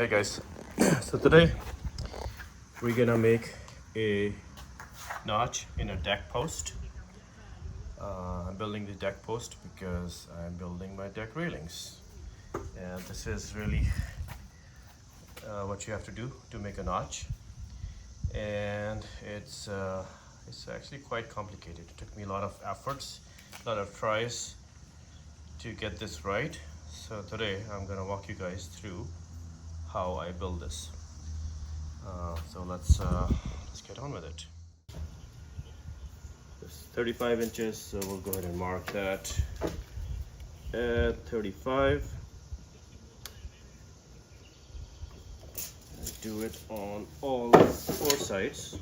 Hey guys, so today we're gonna make a notch in a deck post. I'm building the deck post because I'm building my deck railings, and this is really what you have to do to make a notch. And it's actually quite complicated. It took me a lot of efforts, a lot of tries to get this right. So today I'm gonna walk you guys through how I build this. So let's get on with it. It's 35 inches, so we'll go ahead and mark that at 35. And do it on all four sides.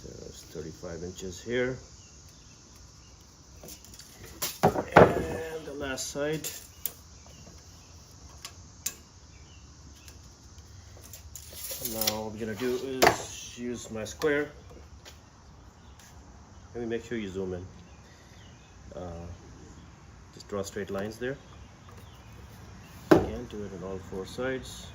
So it's 35 inches here. And the last side. Now what we're gonna do is use my square. Let me make sure you zoom in. Just draw straight lines there. Again, do it on all four sides.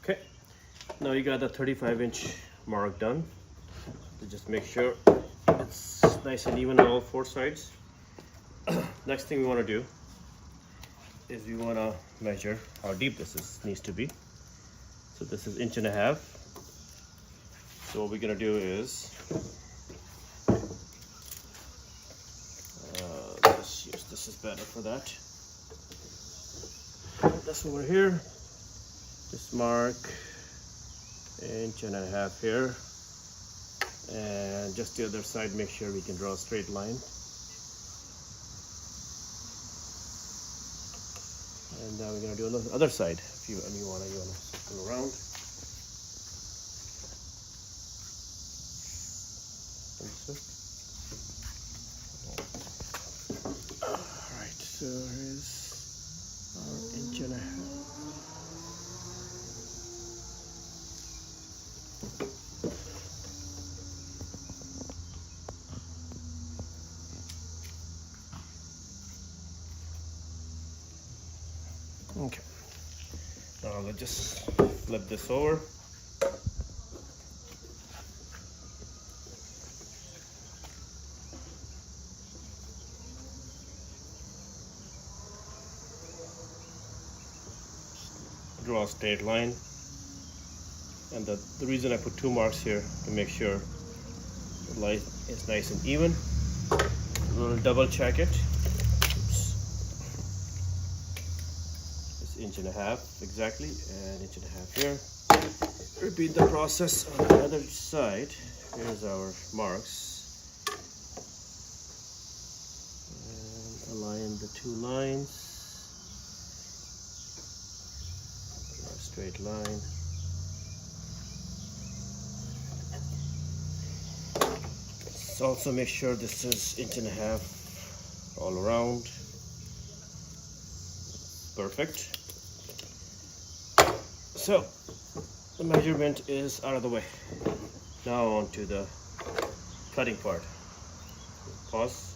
Okay, now you got the 35-inch mark done. So just make sure it's nice and even on all four sides. Next thing we want to do is we want to measure how deep this needs to be. So this is 1.5 inches. So what we're going to do is this is better for that. This over here. Just mark 1.5 inches here, and just the other side, make sure we can draw a straight line. And now we're going to do the other side. If you want to go around. All right, so here's our 1.5 inches. Okay, now let's just flip this over. Draw a straight line, and the reason I put 2 marks here to make sure the line is nice and even. We'll double check it. 1.5 inches exactly, and 1.5 inches here. Repeat the process on the other side. Here's our marks, and align the 2 lines. Draw a straight line. Let's also make sure this is 1.5 inches all around. Perfect. So the measurement is out of the way. Now on to the cutting part. Pause.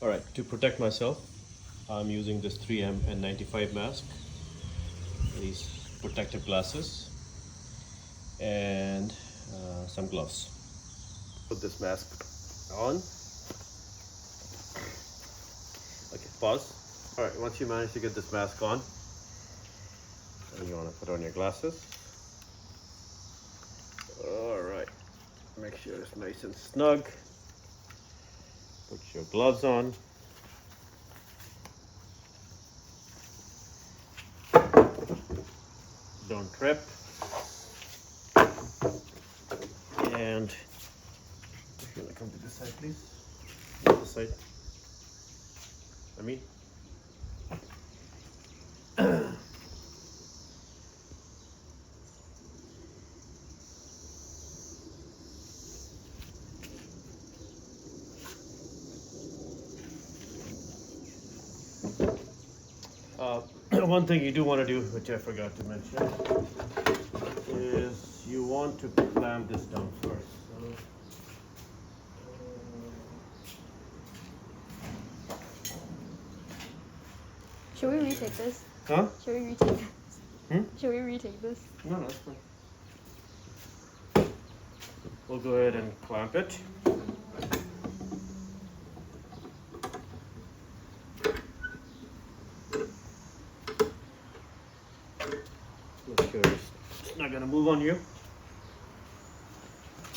Alright, to protect myself, I'm using this 3M N95 mask, these protective glasses, and some gloves. Put this mask on. Okay, pause. Alright, once you manage to get this mask on, then you want to put on your glasses. Alright, make sure it's nice and snug. Put your gloves on. Don't trip. And if you want to come to this side, please. This side. I mean, one thing you do want to do, which I forgot to mention, is you want to clamp this down first. So, should we retake this? huh? Should we retake this? Hmm? Should we retake this? No, that's fine. We'll go ahead and clamp it. Make sure it's not gonna move on you.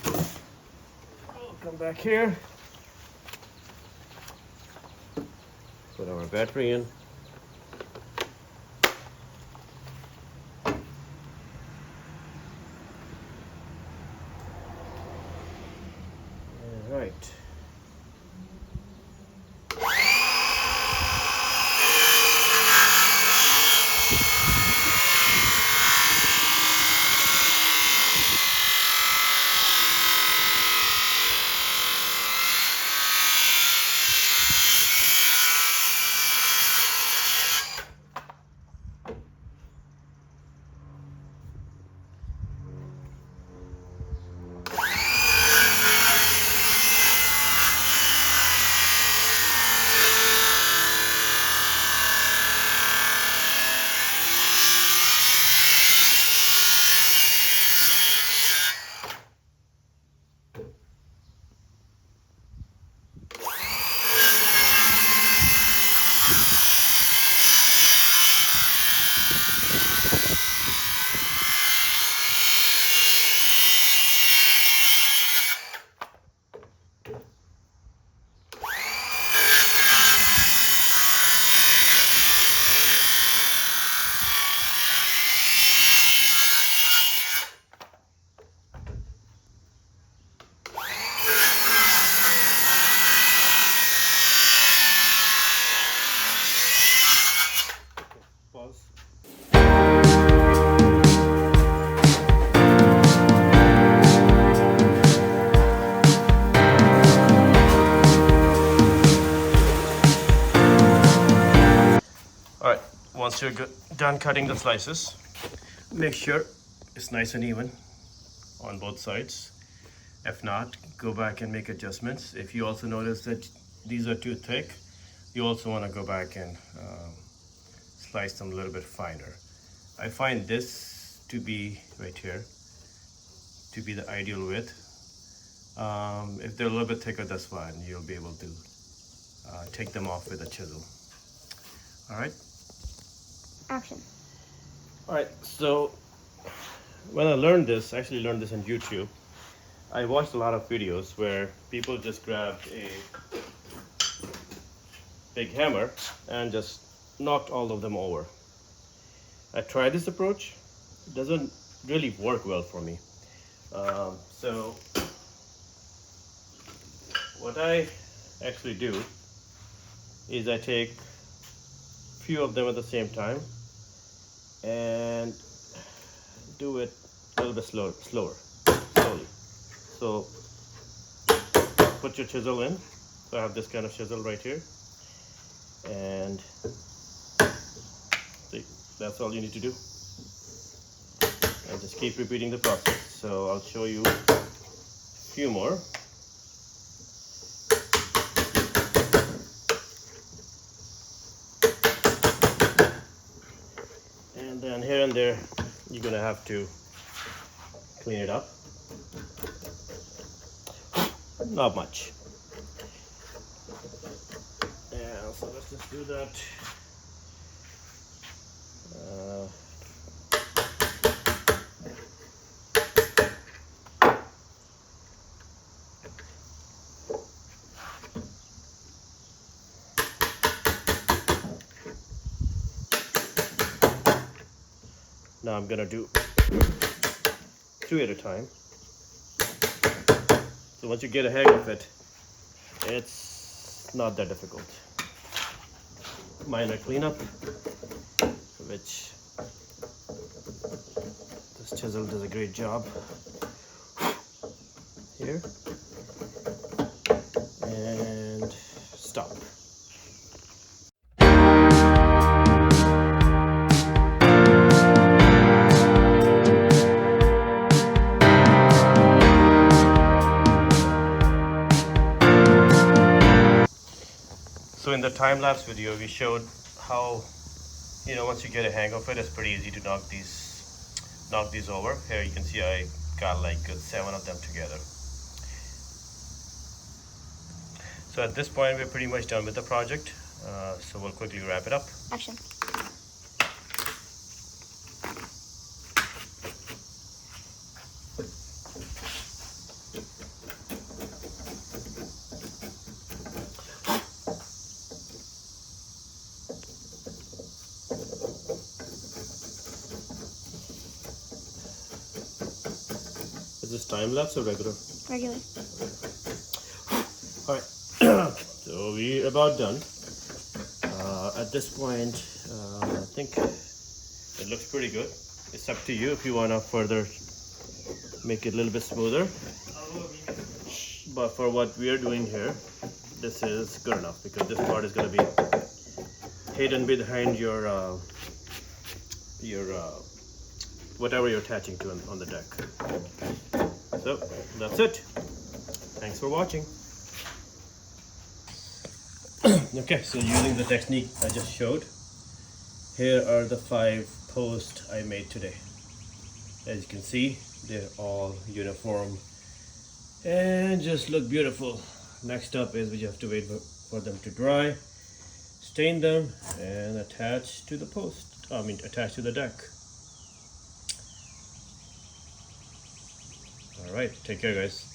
We'll come back here. Put our battery in. All right. Pause. All right, once you're done cutting the slices, make sure it's nice and even on both sides. If not, go back and make adjustments. If you also notice that these are too thick, you also want to go back and slice them a little bit finer. I find this to be right here to be the ideal width. If they're a little bit thicker, that's fine. You'll be able to take them off with a chisel. All right. Action. All right. So when I learned this, I actually learned this on YouTube. I watched a lot of videos where people just grabbed a big hammer and just knocked all of them over. I tried this approach. It doesn't really work well for me. So what I actually do is I take a few of them at the same time and do it a little bit slowly. So put your chisel in. So I have this kind of chisel right here, and see, that's all you need to do. And just keep repeating the process. So I'll show you a few more. And then here and there, you're gonna have to clean it up. Not much. Yeah, so let's just do that. Now I'm gonna do 2 at a time. So once you get a hang of it, it's not that difficult. minor cleanup, which this chisel does a great job here. And stop. So in the time-lapse video, we showed how, once you get a hang of it, it's pretty easy to knock these over. Here you can see I got like good 7 of them together. So at this point, we're pretty much done with the project. So we'll quickly wrap it up. Action. Is this time-lapse or regular? Regular. All right. So we're about done. At this point, I think it looks pretty good. It's up to you if you want to further make it a little bit smoother. But for what we are doing here, this is good enough because this part is going to be hidden behind your whatever you're attaching to on the deck. So that's it. Thanks for watching. Okay, so using the technique I just showed, here are the 5 posts I made today. As you can see, they're all uniform and just look beautiful. Next up is we have to wait for them to dry, stain them, and attach to the post. Attach to the deck. All right, take care, guys.